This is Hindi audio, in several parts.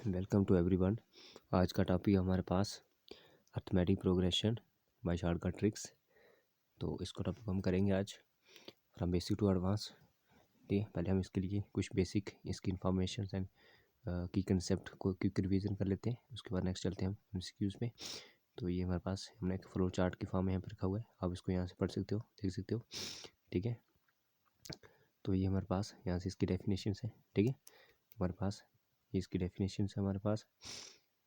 Welcome to everyone. आज का टॉपिक हमारे पास arithmetic progression by shortcut tricks. तो इसको टॉपिक हम करेंगे आज फ्रॉम बेसिक टू एडवांस। ठीक है, पहले हम इसके लिए कुछ बेसिक इसकी इंफॉर्मेशन एंड की कंसेप्ट को क्विक रिवीजन कर लेते हैं। उसके बाद नेक्स्ट चलते हैं हम एमसीक्यूज पे। तो ये हमारे पास हमने एक फ्लो चार्ट की फॉर्म में यहाँ पर रखा हुआ है, आप इसको यहाँ से पढ़ सकते हो, देख सकते हो। ठीक है, तो ये हमारे पास यहाँ से इसकी डेफिनेशन है। ठीक है, हमारे पास ये इसकी डेफिनेशन है हमारे पास।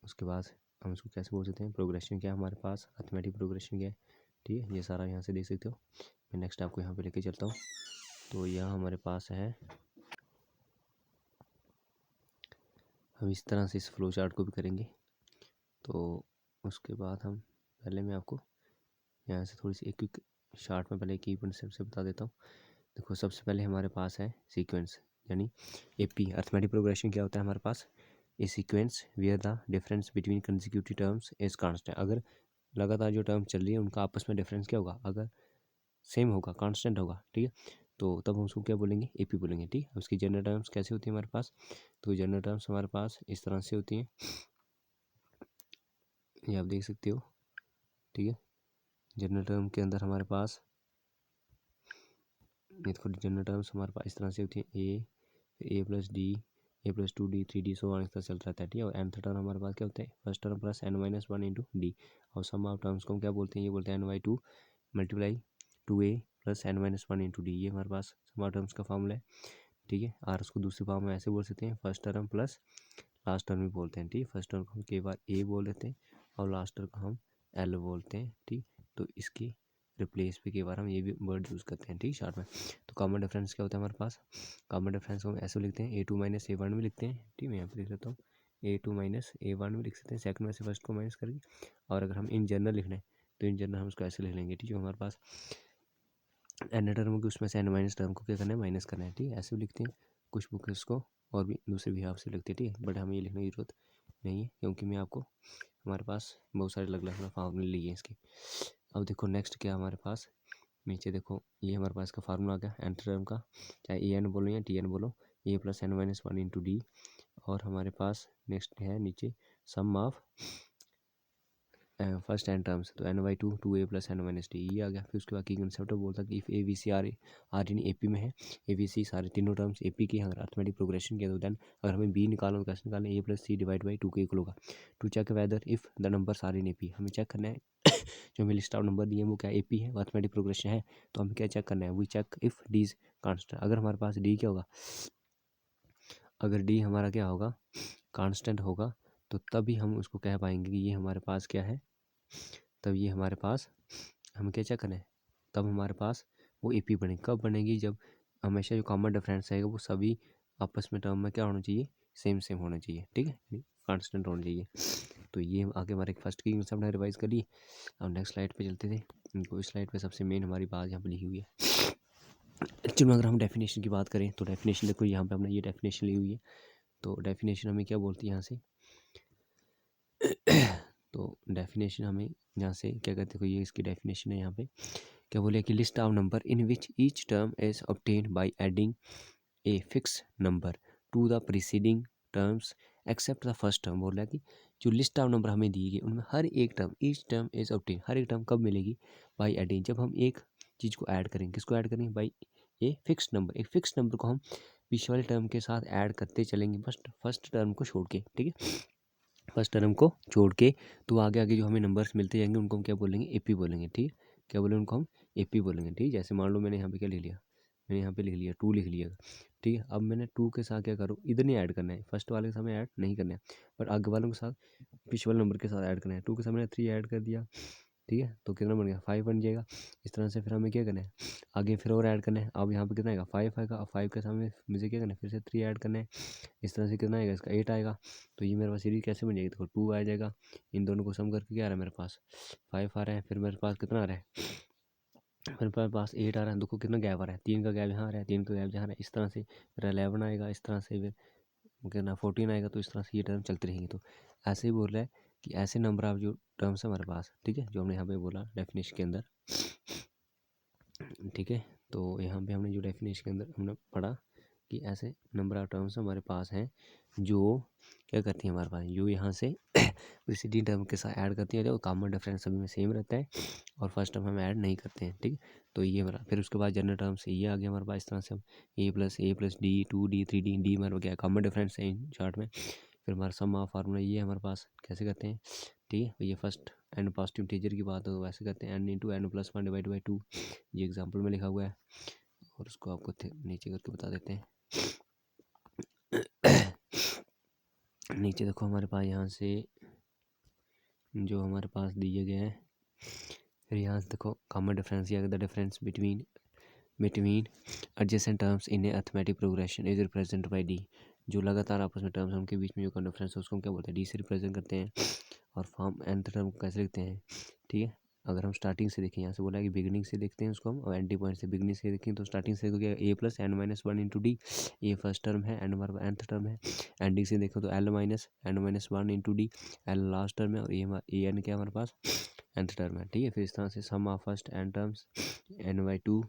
उसके बाद हम इसको कैसे बोल सकते हैं, प्रोग्रेशन क्या है हमारे पास, अर्थमेटिक प्रोग्रेशन क्या है। ठीक है, ये सारा यहाँ से देख सकते हो। मैं नेक्स्ट आपको यहाँ पे लेके चलता हूँ। तो यहाँ हमारे पास है, हम इस तरह से इस फ्लो चार्ट को भी करेंगे। तो उसके बाद हम पहले मैं आपको यहाँ से थोड़ी सी एक क्विक शार्ट में पहले की कंसेप्ट से बता देता हूँ। देखो, सबसे पहले हमारे पास है सीक्वेंस, यानी एपी। अर्थमेटिक प्रोग्रेशन क्या होता है हमारे पास, a sequence where the difference between consecutive terms is constant. अगर लगातार जो टर्म चल रही है उनका आपस में डिफरेंस क्या होगा, अगर सेम होगा, कांस्टेंट होगा, ठीक है, तो तब हम उसको क्या बोलेंगे, एपी बोलेंगे। ठीक है, अब उसकी जनरल टर्म्स कैसे होती है हमारे पास, तो जनरल टर्म्स हमारे पास इस तरह से होती हैं, ये आप देख सकते हो। ठीक है, जनरल टर्म के अंदर हमारे पास ये देखो, जनरल टर्म्स हमारे पास इस तरह से होती है, a plus d, a plus 2d 3d so on इस तरह चलता रहता है। ठीक है, और nth टर्म हमारे पास क्या होता है, first term plus n-1 into D. और सम ऑफ टर्म्स को हम क्या बोलते हैं, ये बोलते हैं n/2 multiply 2a plus n-1 into D. ये हमारे पास सम ऑफ टर्म्स का फॉर्मूला है। ठीक है, और उसको दूसरी फॉर्म में ऐसे बोल सकते हैं, first term plus last term भी बोलते हैं। ठीक, फर्स्ट टर्म को हम कई बार ए बोल देते हैं और लास्ट टर्म को हम एल बोलते हैं। ठीक, तो इसकी रिप्लेस पे कई बार हम ये भी वर्ड यूज़ करते हैं। ठीक, शॉर्ट में। तो कॉमन डिफरेंस क्या होता है हमारे पास, कॉमन डिफरेंस को हम ऐसे लिखते हैं, a2 माइनस a1 भी लिखते हैं। ठीक, मैं यहाँ पे लिख लेता हूँ, a2 माइनस a1 भी लिख सकते हैं, सेकंड में से फर्स्ट को माइनस करके। और अगर हम इन जनरल लिखना है तो इन जनरल हम उसको ऐसे लिख लेंगे। ठीक है, हमारे पास एन टर्म की उसमें से एन माइनस टर्म को क्या करना है, माइनस करना है। ठीक है, ऐसे भी लिखते हैं, कुछ बुक इसको और भी दूसरे भी हाफ से लिखते हैं। ठीक है, बट हमें ये लिखने की जरूरत नहीं है, क्योंकि मैं आपको हमारे पास बहुत सारे अलग अलग फार्मूले लिए हैं इसके। अब देखो नेक्स्ट क्या हमारे पास, नीचे देखो, ये हमारे पास का फार्मूला आ गया एन टर्म का, चाहे ए एन बोलो या टी एन बोलो, ए प्लस n-1 इंटू डी। और हमारे पास नेक्स्ट है नीचे सम ऑफ फर्स्ट एन टर्म्स, तो n/2 2a प्लस n-d ये आ गया। फिर उसके बाद की कंसेप्ट बोलता है कि if A B C are in A P में है, ए बी सी सारे तीनों टर्म्स ए पी की अगर अर्थमेटिक प्रोग्रेशन किया तो देन अगर हमें बी निकालना तो कैसे निकालें, A plus C divide by 2 के इक्वल होगा। To check whether if the numbers are in A P, हमें चेक करना है जो हमें लिस्ट ऑफ नंबर दिए हैं वो क्या ए पी है, अर्थमेटिक प्रोग्रेशन है, तो हमें क्या चेक करना है, we check if D is constant. अगर हमारे पास डी क्या होगा, अगर डी हमारा क्या होगा, कांस्टेंट होगा, तो तभी हम उसको कह पाएंगे कि ये हमारे पास क्या है, तब ये हमारे पास हमें क्या चेक करना है, तब हमारे पास वो ए पी बनेगी। कब बनेगी, जब हमेशा जो कॉमन डिफरेंस आएगा वो सभी आपस में टर्म में क्या होना चाहिए, सेम सेम होना चाहिए। ठीक है, कांस्टेंट होना चाहिए। तो ये आगे हमारे फर्स्ट की कंसेप्ट हमने रिवाइज कर ली। अब नेक्स्ट स्लाइड पे चलते थे। इनको इस स्लाइड पे सबसे मेन हमारी बात यहाँ पे लिखी हुई है। एक्चुअली अगर हम डेफिनेशन की बात करें तो डेफिनेशन देखो, यहाँ पे हमने ये डेफिनेशन ली हुई है। तो डेफिनेशन हमें क्या बोलती है यहाँ से तो डेफिनेशन हमें यहाँ से क्या कहते हैं, ये इसकी डेफिनेशन है। यहाँ पे क्या बोले कि list of number in which each term is obtained by adding a fix number to the preceding terms except the first term. बोल रहा है कि जो लिस्ट ऑफ नंबर हमें दी गई उनमें हर एक term, each term is obtain, हर एक टर्म कब मिलेगी, बाय एडिंग, जब हम एक चीज़ को ऐड करेंगे। किसको ऐड करेंगे, बाई ए फिक्स नंबर, एक फिक्स नंबर को हम पीछे वाले टर्म के साथ ऐड करते चलेंगे, फर्स्ट टर्म को छोड़ के। ठीक है, फर्स्ट टर्म को छोड़ के, तो आगे आगे जो हमें नंबर्स मिलते जाएंगे उनको हम क्या बोलेंगे, एपी बोलेंगे। ठीक है, क्या बोलेंगे उनको हम, एपी बोलेंगे। ठीक है, जैसे मान लो मैंने यहाँ पे क्या लिख लिया, मैंने यहाँ पे लिख लिया 2 लिख लिया। ठीक है, अब मैंने 2 के साथ क्या करूँ, इधर नहीं ऐड करना है, फर्स्ट वाले के साथ हमें ऐड नहीं करना है, बट आगे वालों के साथ पिछले वाले नंबर के साथ ऐड करना है। 2 के साथ मैंने 3 ऐड कर दिया। ठीक है, तो कितना बन गया, 5 बन जाएगा। इस तरह से फिर हमें क्या करना है, आगे फिर और ऐड करना है। अब यहाँ पे कितना आएगा, 5 आएगा। अब 5 के साथ में मुझे क्या करना है, फिर से 3 ऐड करना है। इस तरह से कितना आएगा, इसका 8 आएगा। तो ये मेरे पास सीरीज कैसे बन जाएगी, देखो 2 आ जाएगा, इन दोनों को सम करके क्या आ रहा है मेरे पास 5 आ रहा है। फिर मेरे पास कितना आ रहा है, मेरे पास 8 आ रहा है। देखो कितना गैप आ रहा है, 3 का गैप यहाँ आ रहा है, 3 का गैप जहाँ आ रहा है। इस तरह से फिर 11 आएगा, इस तरह से फिर कितना 14 आएगा। तो इस तरह से ये टर्म चलती रहेंगी। तो ऐसे ही बोल रहा है कि ऐसे नंबर ऑफ जो टर्म्स है हमारे पास, ठीक है, जो हमने यहाँ पे बोला डेफिनेशन के अंदर। ठीक है, तो यहाँ पे हमने जो डेफिनेशन के अंदर हमने पढ़ा कि ऐसे नंबर ऑफ टर्म्स हमारे पास हैं जो क्या करती है हमारे पास यू यहाँ से प्रीसीडिंग टर्म के साथ ऐड करती है, जो कॉमन डिफरेंस सभी में सेम रहता है और फर्स्ट टर्म हम ऐड नहीं करते हैं, ठीक है। तो ये हमारा फिर उसके बाद जनरल टर्म से ये आ गया हमारे पास, इस तरह से हम a++ d 2d 3d d हमारा क्या कॉमन डिफरेंस है इन चार्ट में। फिर हमारा सम ऑफ फार्मूला ये है हमारे पास, कैसे करते हैं, ठीक है। ये फर्स्ट एंड पॉजिटिव इंटीजर की बात है तो वैसे करते हैं n × n+1 डिवाइड बाई 2, ये एग्जाम्पल में लिखा हुआ है और उसको आपको नीचे करके बता देते हैं। नीचे देखो हमारे पास यहाँ से जो हमारे पास दिए गए हैं, फिर यहाँ से देखो कॉमन डिफरेंस या the difference between adjacent terms in A arithmetic progression is represent by D. जो लगातार आपस में टर्म्स उनके बीच में जो डिफरेंस है उसको हम क्या बोलते हैं, डी से रिप्रेजेंट करते हैं। और फॉर्म nth टर्म को कैसे लिखते हैं, ठीक है। अगर हम स्टार्टिंग से देखें, यहाँ से बोला है कि बिगिनिंग से देखते हैं उसको हम, और एंटी पॉइंट से बिगिनिंग से देखें तो स्टार्टिंग से देखो a+n-1 इंटू डी, ये फर्स्ट टर्म है, एन हमारा nth टर्म है। एंडिंग से देखो तो l-n-1 into D, L last term है, और ये एन क्या हमारे पास nth टर्म है, ठीक है। फिर इस तरह से sum of first n terms n/2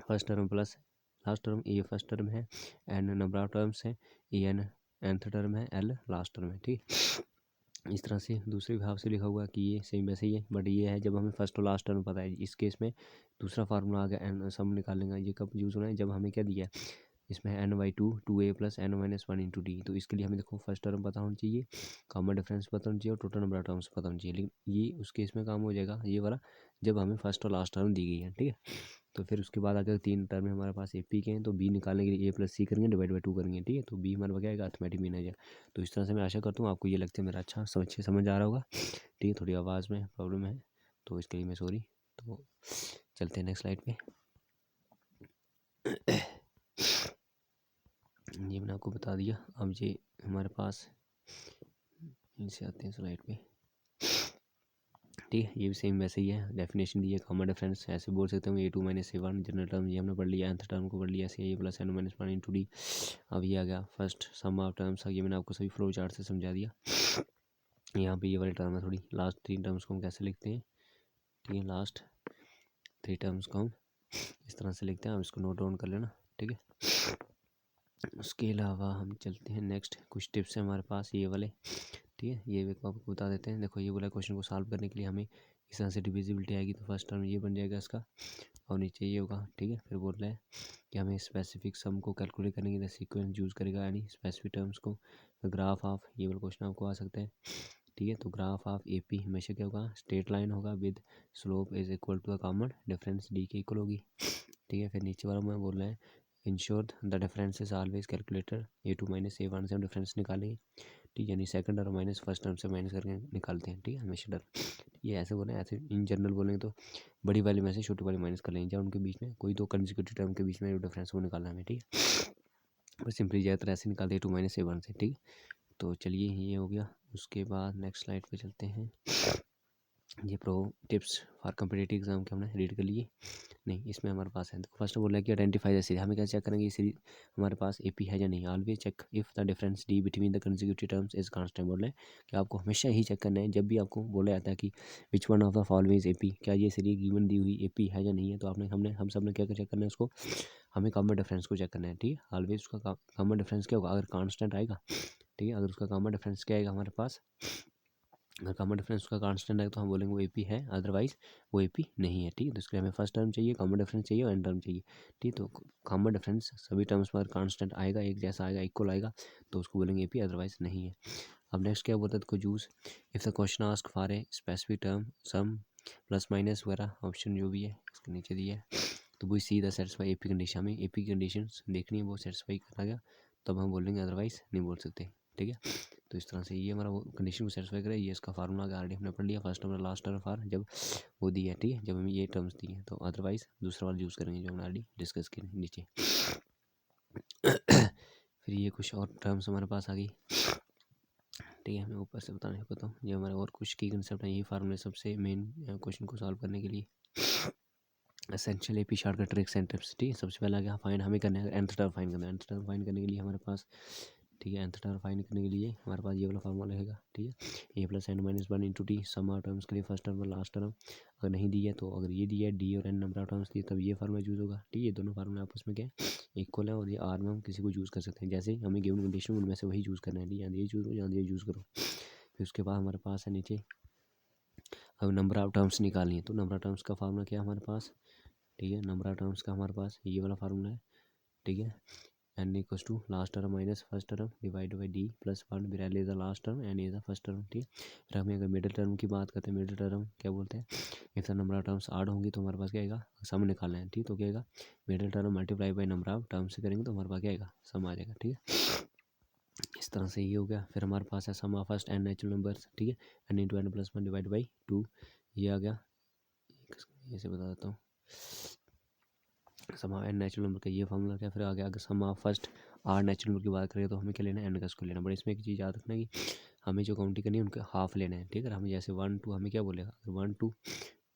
first term plus last term, ये फर्स्ट टर्म है, n नंबर ऑफ टर्म्स है, n nth टर्म है, l लास्ट टर्म है, ठीक। इस तरह से दूसरे भाव से लिखा हुआ है कि ये सेम वैसे ही है, बट ये है जब हमें फर्स्ट और लास्ट टर्म पता है। इस केस में दूसरा फार्मूला आ गया एन सम निकालेंगे, ये कब यूज़ होना है, जब हमें क्या दिया है इसमें n/2 2a+n-1 इंटू डी। तो इसके लिए हमें देखो फर्स्ट टर्म पता होना चाहिए, कॉमन डिफरेंस पता होना चाहिए और टोटल नंबर ऑफ टर्म्स पता होना चाहिए। लेकिन ये उस केस में काम हो जाएगा ये वाला जब हमें फर्स्ट और लास्ट टर्म दी गई है, ठीक है। तो फिर उसके बाद अगर 3 टर्म हमारे पास ए पी के हैं तो बी निकालने के लिए a+c करेंगे डिवाइड बाई 2 करेंगे, ठीक है। तो बी हमारा क्या आएगा, अर्थमेटिक मीन आ जाएगा। तो इस तरह से मैं आशा करता हूँ आपको ये लेक्चर मेरा अच्छा समझ आ रहा होगा, ठीक है। थोड़ी आवाज़ में प्रॉब्लम है तो इसके लिए मैं सॉरी। तो चलते हैं नेक्स्ट स्लाइड पे। ये मैंने आपको बता दिया। अब ये हमारे पास इनसे आते हैं स्लाइड पे, ठीक है। ये भी सेम वैसे ही है, डेफिनेशन दी है, कॉमन डिफरेंस ऐसे बोल सकते हैं a2 - a1 जनरल टर्म ये हमने पढ़ लिया, nth टर्म को पढ़ लिया ऐसे a+n-1 इंटू डी। अब ये आ गया फर्स्ट सम ऑफ टर्म्स, ये मैंने आपको सभी फ्लो चार्ट से समझा दिया। यहाँ पे ये वाली टर्म है थोड़ी, लास्ट 3 टर्म्स को हम कैसे लिखते हैं, ठीक है। लास्ट 3 टर्म्स को हम इस तरह से लिखते हैं, आप इसको नोट डाउन कर लेना, ठीक है। उसके अलावा हम चलते हैं नेक्स्ट, कुछ टिप्स हैं हमारे पास ये वाले, ठीक है। ये भी आपको बता देते हैं। देखो ये बोला क्वेश्चन को सॉल्व करने के लिए हमें इस तरह से डिविजिबिलिटी आएगी, तो फर्स्ट टर्म ये बन जाएगा इसका और नीचे ये होगा, ठीक है। फिर बोल रहा है कि हमें स्पेसिफिक सम को कैलकुलेट करने के लिए सीक्वेंस यूज़ करेगा, यानी स्पेसिफिक टर्म्स को। ग्राफ ऑफ, ये वाला क्वेश्चन आपको आ सकता है, ठीक है। तो ग्राफ ऑफ ए पी हमेशा क्या होगा, स्ट्रेट लाइन होगा with slope is equal to the common difference D के इक्वल होगी, ठीक है। फिर नीचे वाला में बोल रहे हैं ensure the difference is always calculator a2 - a1 से हम डिफरेंस निकालेंगे, ठीक है। यानी second term minus first term से माइनस करके निकालते हैं, ठीक है, हमेशा टर्म। ये ऐसे बोले, ऐसे इन जनरल बोलेंगे तो बड़ी वाली में से छोटी वाली माइनस कर लेंगे, जब उनके बीच में कोई दो कंसेक्यूटिव टर्म के बीच में जो डिफरेंस वो निकालना है हमें, ठीक है। बस सिंपली ज़्यादातर ऐसे निकालते हैं a2 - a1 से, ठीक है। तो चलिए ये हो गया। उसके बाद नेक्स्ट स्लाइड पे चलते हैं। ये pro tips for competitive exam के हमने रीड कर लिए, नहीं इसमें हमारे पास है। देखो फर्स्ट बोला है कि आइडेंटिफाई द सीरीज, हमें क्या चेक करेंगे ये सीरीज हमारे पास एपी है या नहीं। Always check if the difference D between the consecutive terms is constant. बोल रहे हैं कि आपको हमेशा ही चेक करना है जब भी आपको बोला जाता है कि which one of the following is AP, क्या ये सीरीज गिवन दी हुई एपी है या नहीं है। तो हम सब ने क्या चेक करना है उसको, हमें कॉमन डिफरेंस को चेक करना है, ठीक है। ऑलवेज उसका कॉमन डिफरेंस क्या होगा, अगर कांस्टेंट आएगा, ठीक है। अगर उसका कॉमन डिफरेंस क्या आएगा हमारे पास, अगर कॉमन डिफरेंस उसका कांस्टेंट है तो हम बोलेंगे वो एपी है, अदरवाइज वो एपी नहीं है, ठीक है। तो इसके लिए हमें फर्स्ट टर्म चाहिए, कॉमन डिफरेंस चाहिए और एन टर्म चाहिए, ठीक। तो कॉमन डिफरेंस सभी टर्म्स पर कांस्टेंट आएगा, एक जैसा आएगा, इक्वल आएगा, तो उसको बोलेंगे एपी, अदरवाइज नहीं है। अब नेक्स्ट क्या बोलता है को use if the question ask for a specific term sum plus minus वगैरह ऑप्शन जो भी है इसके नीचे दिया है, तो वो see the satisfy AP condition, हमें एपी कंडीशन देखनी है वो सेटिस्फाई करा गया तब हम बोलेंगे, अदरवाइज नहीं बोल सकते, ठीक है। तो इस तरह से ये हमारा वो कंडीशन को सेटिस्फाई करे, ये इसका फार्मूला ऑलरेडी हमने पढ़ लिया, first term last term for जब वो दी है, ठीक है, जब हमें ये टर्म्स दी है। तो अदरवाइज दूसरा वाला यूज़ करेंगे जो हमने ऑलरेडी डिस्कस किए नीचे। फिर ये कुछ और टर्म्स हमारे पास आ गई, ठीक है। मैं ऊपर से बताने को हूँ, ये हमारे और कुछ की कंसेप्ट है, यही फार्मूले सबसे मेन क्वेश्चन को सॉल्व करने के लिए। Essential AP shortcut tricks and tips, ठीक है। सबसे पहला क्या फाइंड हमें करना है, nth टर्म फाइंड करना है। nth टर्म फाइंड करने के लिए हमारे पास, ठीक है। nth टर्म फाइंड करने के लिए हमारे पास ये वाला फार्मूला रहेगा, ठीक है। A plus n minus one into t, sum of terms के लिए फर्स्ट टर्म और लास्ट टर्म। अगर नहीं दी है तो अगर ये दिया है डी और एन नंबर ऑफ टर्म्स दिए तब ये फार्मूला यूज़ होगा, ठीक है। ये दोनों फार्मूला आपस में क्या है, इक्वल है, और ये आर में हम किसी को यूज़ कर सकते हैं, जैसे हमें गिवन कंडीशन उनमें से वही यूज़ करना है, यहाँ ये यूज़ करो, यहाँ ये यूज़ करो। फिर उसके बाद हमारे पास है नीचे अब नंबर ऑफ टर्म्स निकालनी है, तो नंबर ऑफ टर्म्स का फार्मूला क्या है हमारे पास, ठीक है। नंबर ऑफ टर्म्स का हमारे पास ये वाला फार्मूला है, ठीक है। N equal to last term minus first term divide by D plus one, where L is the last term N is the first term, ठीक है। फिर हमें अगर मिडिल टर्म की बात करते हैं, मिडिल टर्म क्या बोलते हैं, if the number of terms odd होंगी तो हमारे पास क्या आएगा, सम निकालना है, ठीक। तो क्या आएगा, middle term multiply by number of terms से करेंगे तो हमारे पास क्या आएगा, सम आ जाएगा, ठीक है। इस तरह से ये हो गया। फिर हमारे पास है sum of first n natural numbers, ठीक है, n into N plus one divide by two, ये आ गया। ऐसे बता देता हूँ, sum of n natural number का ये फार्मूला क्या। फिर आ गया अगर sum of first r natural number की बात करें तो हमें क्या लेना है, एन का स्क्वायर लेना। बट इसमें एक चीज़ याद रखना कि हमें जो काउंटिंग करनी है उनका हाफ लेना है, ठीक है। हमें जैसे 1 2 हमें क्या बोलेगा, अगर 1 2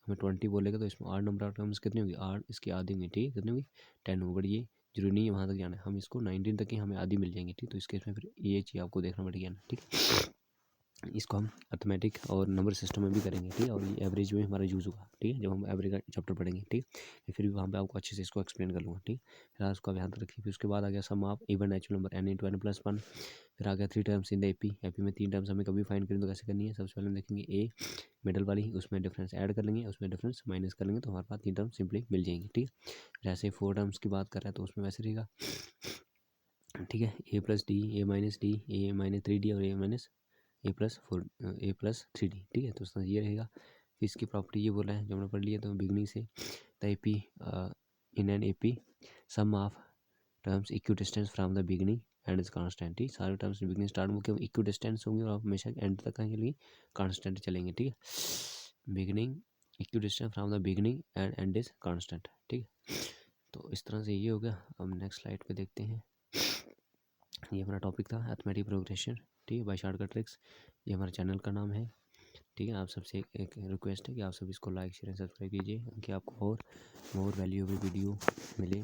हमें 20 बोलेगा तो इसमें आर नंबर ऑफ टर्म्स कितनी होगी, आर इसकी आधी होंगी, ठीक है। कितनी होगी, 10 होगी। बट ये जरूरी नहीं है वहाँ तक जाना है, हम इसको 19 तक ही हमें आधी मिल जाएंगी, ठीक। तो इसके इसमें फिर ये चीज़ आपको देखना पड़ेगा ना, ठीक। इसको हम अर्थमेटिक और नंबर सिस्टम में भी करेंगे, ठीक है। और ये एवरेज में हमारा यूज़ होगा, ठीक है, जब हम एवरेज का चैप्टर पढ़ेंगे, ठीक। फिर भी वहाँ पे आपको अच्छे से इसको एक्सप्लेन कर लूँगा, ठीक। फिर उसका ध्यान रखिए। फिर उसके बाद आ गया sum of even natural number n into N plus one. फिर आ गया 3 terms in the AP. AP में 3 टर्म्स हमें कभी फाइंड करें तो कैसे करनी है, सबसे पहले हम देखेंगे ए मिडल वाली, उसमें डिफरेंस ऐड कर लेंगे, उसमें डिफरेंस माइनस कर लेंगे तो हमारे पास 3 टर्म्स सिंपली मिल जाएंगी, ठीक। फिर ऐसे 4 टर्म्स की बात कर रहे हैं तो उसमें वैसे रहेगा, ठीक है। A plus d, A minus D, A minus 3 D और ए माइनस ए प्लस 4 ए प्लस 3 डी, ठीक है। तो उसका ये रहेगा। फिर इसकी प्रॉपर्टी ये बोल रहा है जो हमने पढ़ लिया तो बिगनिंग से, the AP in an AP some of terms equi distance from the beginning and is constant, ठीक। सारे टर्म्स बिगनिंग स्टार्ट में इक्वी डिस्टेंस होंगे और आप हमेशा एंड तक के लिए कांस्टेंट चलेंगे, ठीक है। Beginning equi distance from the beginning and and is constant, ठीक है। तो इस तरह से ये हो गया। हम नेक्स्ट स्लाइड पे देखते हैं। ये हमारा टॉपिक था अर्थमेटिक प्रोग्रेशन, ठीक है, बाय शॉर्टकट ट्रिक्स। ये हमारे चैनल का नाम है, ठीक है। आप सबसे एक रिक्वेस्ट है कि आप सब इसको लाइक शेयर एंड सब्सक्राइब कीजिए कि आपको और मोर वैल्यूएबल वीडियो मिले,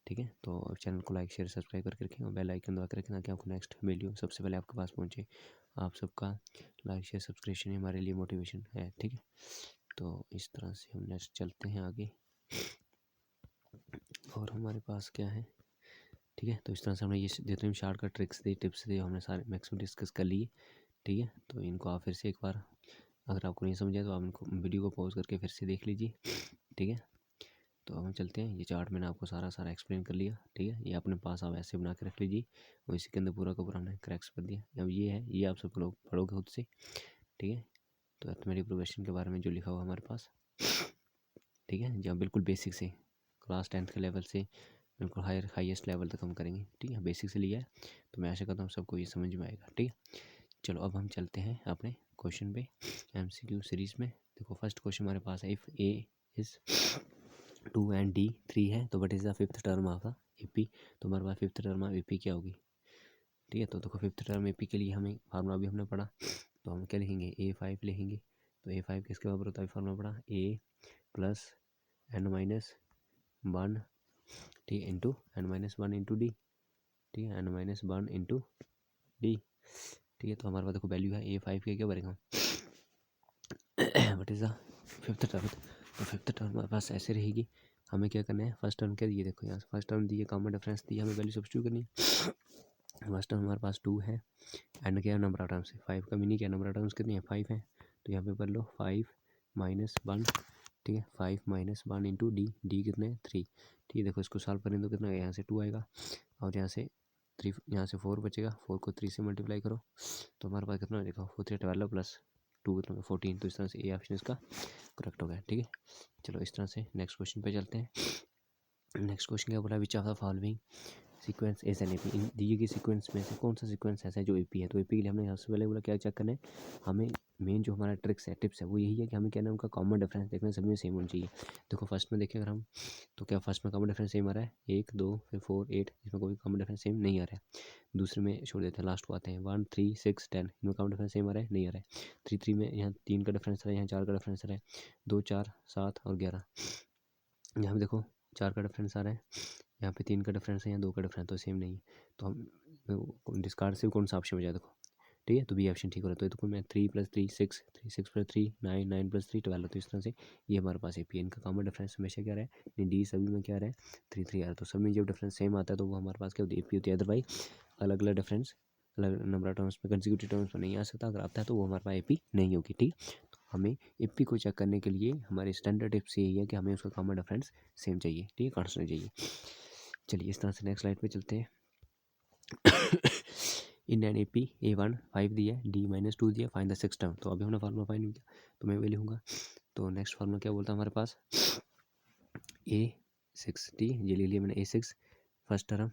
ठीक है। तो चैनल को लाइक शेयर सब्सक्राइब करके रखें और बेल आइकन दबा कर रखें ताकि आपको नेक्स्ट वीडियो सबसे पहले आपके पास पहुंचे। आप सबका लाइक शेयर सब्सक्रिप्शन ही हमारे लिए मोटिवेशन है, ठीक है। तो इस तरह से हम नेक्स्ट चलते हैं आगे। और हमारे पास क्या है, ठीक है। तो इस तरह से हमने ये जितने भी शॉर्टकट ट्रिक्स दी, टिप्स दी, हमने सारे मैक्सिमम डिस्कस कर लिए, ठीक है। तो इनको आप फिर से एक बार, अगर आपको नहीं समझ आए तो आप इनको वीडियो को पॉज करके फिर से देख लीजिए, ठीक है। तो अब हम चलते हैं। ये चार्ट मैंने आपको सारा एक्सप्लेन कर लिया, ठीक है। ये अपने पास आप ऐसे बना के रख लीजिए और इसी के अंदर पूरा का पूरा हमने क्रैक्स कर दिया। अब ये है, ये आप सब लोग पढ़ोगे खुद से, ठीक है। तो अर्थमेटिक प्रोग्रेशन के बारे में जो लिखा हुआ हमारे पास, ठीक है, जहाँ बिल्कुल बेसिक से क्लास 10th के लेवल से बिल्कुल हाईएस्ट लेवल तक हम करेंगे, ठीक है। बेसिक से लिया है तो मैं आशा करता हूँ सबको ये समझ में आएगा, ठीक है। चलो अब हम चलते हैं अपने क्वेश्चन पे एमसीक्यू सीरीज़ में। देखो फर्स्ट क्वेश्चन हमारे पास है, if A is 2 and D 3 है तो what is the fifth term of AP. तो हमारे पास फिफ्थ टर्म ऑफ एपी क्या होगी, ठीक है। तो देखो फिफ्थ टर्म एपी के लिए हमें फार्मूला भी हमने पढ़ा, तो हम क्या लिखेंगे, A5 लिखेंगे। तो A5 किसके बराबर होता है, फार्मूला पढ़ा, ए प्लस एन माइनस 1, ठीक है, into N minus 1 into D, ठीक है, एन माइनस 1 इंटू डी, ठीक है। तो हमारे पास देखो वैल्यू है A5 के क्या भरेगा what is the fifth term. तो फिफ्थ टर्म हमारे पास ऐसे रहेगी। हमें क्या करना है, फर्स्ट टर्म क्या दिए, देखो यहाँ फर्स्ट टर्म दिए, कॉमन डिफरेंस दिए, हमें वैल्यू सब्स्टिट्यूट करनी है। फर्स्ट टर्म हमारे पास 2 है एंड क्या नंबर ऑफ टर्म्स है 5 का मीनिंग क्या, नंबर ऑफ टर्म्स कितनी है 5 है। तो यहाँ पे कर लो 5 माइनस 1, ठीक है, 5 माइनस 1 इंटू डी, डी कितने 3, ठीक है। देखो इसको सॉल्व करें तो कितना, यहाँ से 2 आएगा और यहाँ से 3, यहाँ से 4 बचेगा, 4 को 3 से मल्टीप्लाई करो तो हमारे पास कितना देखो 4 3 12 प्लस 2 कितना 14। तो इस तरह से ए ऑप्शन इसका करेक्ट हो गया, ठीक है। चलो इस तरह से नेक्स्ट क्वेश्चन पे चलते हैं। नेक्स्ट क्वेश्चन क्या बोला, which of the following sequence is an AP. इन दिए गए सीक्वेंस में से कौन सा सीक्वेंस ऐसा है जो एपी है। तो एपी के लिए हमने सबसे पहले बोला क्या चेक करना है, हमें मेन जो हमारा ट्रिक्स है टिप्स है वो यही है कि हमें क्या है उनका कॉमन डिफरेंस देखना, सभी में सेम होना चाहिए। देखो फर्स्ट में देखें अगर हम, तो क्या फर्स्ट में कॉमन डिफरेंस सेम आ रहा है 1 2 फिर 4 8, इसमें कोई कॉमन डिफरेंस सेम नहीं आ रहा है। दूसरे में छोड़ देते हैं, लास्ट को आते हैं 1 3 6 10, इनमें कॉमन डिफरेंस सेम आ रहा है, नहीं आ रहा है। 3 3 में यहाँ 3 का डिफरेंस आ रहा है, यहाँ 4 का डिफरेंस आ रहा है, 2 4 7 और 11, यहाँ पे देखो 4 का डिफरेंस आ रहा है, यहाँ पे 3 का डिफरेंस है, यहाँ 2 का डिफरेंस, तो सेम नहीं है। तो हम डिस्कार्ड से कौन सा ऑप्शन बचा देखो, ठीक है, तो बी ऑप्शन ठीक हो रहा है। तो देखो मैं 3 + 3 6, 3 6 + 3 9, 9 + 3 12, तो इस तरह से ये हमारे पास AP, इनका कॉमन डिफरेंस हमेशा क्या रहा है, नहीं डी सभी में क्या रहा है 3 3 आ रहा है। तो सभी में जब डिफरेंस सेम आता है तो वो हमारे पास क्या होती है AP होती है। अदरवाइज अलग अलग डिफरेंस अलग नंबर ऑफ टर्म्स में कंसेक्यूटिव टर्म्स में नहीं आ सकता, अगर आता है तो वो हमारे पास AP नहीं होगी, ठीक। तो हमें AP को चेक करने के लिए हमारे स्टैंडर्ड टिप्स यही है कि हमें उसका कॉमन डिफरेंस सेम चाहिए, ठीक है, कांस्टेंट चाहिए। चलिए इस तरह से नेक्स्ट स्लाइड पे चलते हैं। इन एन AP A1 5 दिया है, D - 2 दिया, फाइंड द सिक्स टर्म। तो अभी हमने फार्मूला फाइंड किया तो मैं वैल्यू लिखूंगा। तो नेक्स्ट फार्मूला क्या बोलता है हमारे पास, A6 ठीक है, ये ले लिया मैंने A6 फर्स्ट टर्म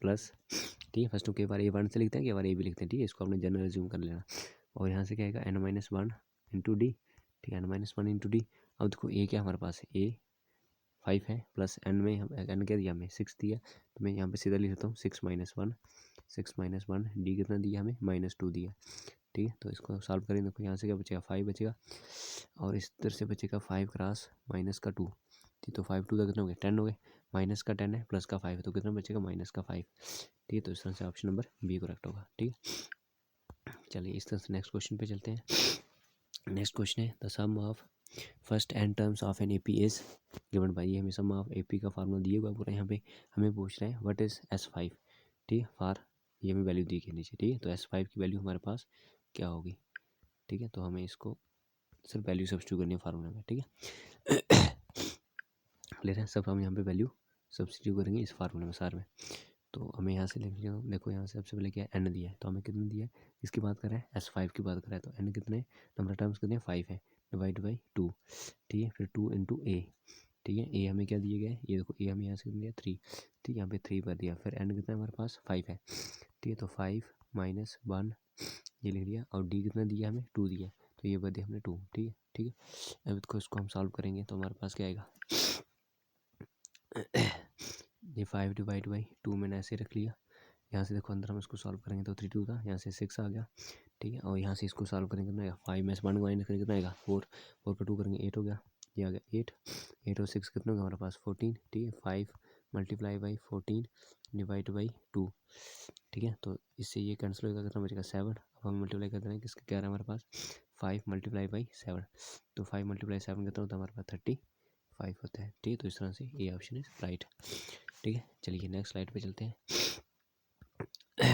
प्लस, ठीक है, फर्स्ट टर्म कई बार A1 से लिखते हैं, कई बार A भी लिखते हैं, ठीक है, इसको आपने जनरल ज्यूम कर लेना। और यहाँ से क्या आएगा N - 1 × D, ठीक है, N - 1 × D। अब देखो A क्या हमारे पास है, A 5 है प्लस N में N क्या दिया हमें 6 दिया, तो मैं यहाँ पे सीधा लिख देता हूँ 6 - 1 6 - 1 D कितना दिया हमें -2 दिया, ठीक है। तो इसको सॉल्व करेंगे, देखो यहाँ से क्या बचेगा 5 बचेगा और इस तरह से बचेगा 5 क्रॉस -2, ठीक। तो 5 2 का कितना हो गया 10 हो गए, माइनस का 10 है प्लस का 5 है तो कितना बचेगा -5, ठीक है। तो इस तरह से ऑप्शन नंबर बी करेक्ट होगा, ठीक है। चलिए इस तरह से नेक्स्ट क्वेश्चन पे चलते हैं। नेक्स्ट क्वेश्चन है the sum of first n terms of an AP is given by, ये हमें सम ऑफ AP का फार्मूला दिए हुआ पूरा, यहाँ पे हमें पूछ रहे हैं व्हाट इज S5, ठीक है, फॉर ये हमें वैल्यू दी है नीचे, ठीक है। तो S5 की वैल्यू हमारे पास क्या होगी, ठीक है। तो हमें इसको सिर्फ वैल्यू सब्स्टिट्यूट करनी है फार्मूला में, ठीक है। ले रहे हैं सब, हम यहाँ पे वैल्यू सब्स्टिट्यूट करेंगे इस फार्मूले में सार में। तो हमें यहाँ से लिख लिया, देखो यहाँ से सबसे पहले क्या है N दिया है, तो हमें कितना दिया है, इसकी बात कर रहे हैं S5 की बात कर रहे हैं, तो N कितने नंबर ऑफ टर्म्स कितने 5 है, डिवाइड बाई 2, ठीक है। फिर 2 × A, ठीक है, A हमें क्या दिए गए, ये देखो A हमें यहाँ से दिया 3, ठीक है, यहाँ पे 3 पर दिया। फिर N कितना हमारे पास 5 है, ठीक है, तो 5 - 1 ये लिख लिया और D कितना दिया हमें 2 दिया, तो ये बदे हमने 2, ठीक है, ठीक है। अब इसको हम सॉल्व करेंगे तो हमारे पास क्या आएगा, ये 5 डिवाइड बाई 2 मैंने ऐसे रख लिया। यहाँ से देखो अंदर हम इसको सॉल्व करेंगे तो 3 2 था, यहाँ से 6 आ गया, ठीक है। और यहाँ से इसको सॉल्व करेंगे कितना आएगा 5 में से 1 माइनस करेंगे कितना आएगा 4, 4 का 2 करेंगे 8 हो गया, ये आ गया 8, 8 और 6 कितना होगा हमारे पास 14, ठीक है। 5 × 14 डिवाइड बाई 2, ठीक है। तो इससे ये कैंसिल होगा, कितना बचेगा 7। अब हम मल्टीप्लाई कर रहे हैं किसके, क्या रहा है हमारे पास 5 × 7, तो 5 × 7 कितना होता है हमारे पास 35 होता है, ठीक है। तो इस तरह से ये ऑप्शन इज राइट, ठीक है। चलिए नेक्स्ट स्लाइड पे चलते हैं।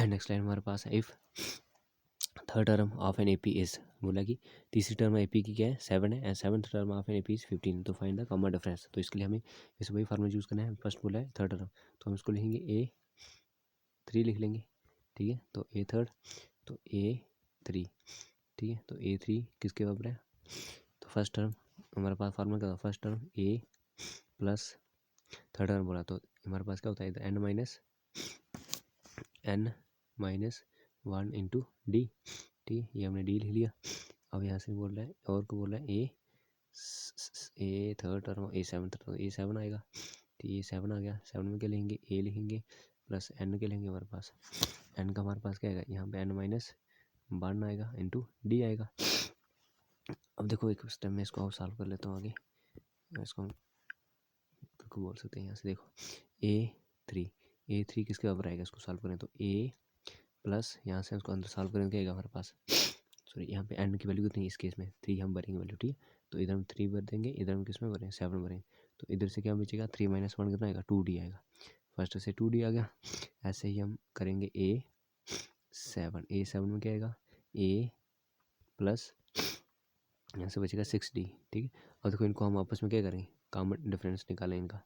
नेक्स्ट स्लाइड हमारे पास है if third term of an AP is, बोला कि तीसरी टर्म AP की क्या है 7 है, and seventh term of an AP is 15, तो फाइंड द कॉमन डिफरेंस। तो इसके लिए हमें इस वही फार्मूला यूज़ करना है, फर्स्ट बोला है थर्ड टर्म, तो हम इसको लिखेंगे A3 लिख लेंगे, ठीक है। तो A थर्ड, तो A3, ठीक है। तो A3 किसके बराबर है, तो फर्स्ट टर्म हमारे पास फार्मूला क्या था, first term A plus third term बोला, तो हमारे पास क्या होता है इधर N - 1 × D, ठीक है, ये हमने D लिख लिया। अब यहाँ से बोल रहा है और को बोल रहा है A third term A seventh term, A7 आएगा, तो ये 7 आ गया, 7 में क्या लिखेंगे A लिखेंगे प्लस N के लेंगे हमारे पास, N का हमारे पास क्या आएगा यहाँ पे N - 1 आएगा × D आएगा। अब देखो एक स्टेप में इसको और सॉल्व कर लेता हूँ आगे, इसको हम बोल सकते हैं यहाँ से देखो A3 किसके बराबर आएगा, इसको सॉल्व करें तो A प्लस यहाँ से उसको अंदर सॉल्व करेंगे क्या आएगा हमारे पास, सॉरी यहाँ पे N की वैल्यू कितनी है इस केस में 3 हम भरेंगे वैल्यू, ठीक है। तो इधर हम 3 भर देंगे, इधर हम किस में भरेंगे 7 भरेंगे, तो इधर से क्या बचेगा 3 - 1 कितना आएगा 2D आएगा, फर्स्ट से 2D आ गया। ऐसे ही हम करेंगे A7 में क्या आएगा A प्लस यहाँ से बचेगा 6D, ठीक है। और देखो इनको हम आपस में क्या करेंगे कॉमन डिफरेंस निकालें इनका,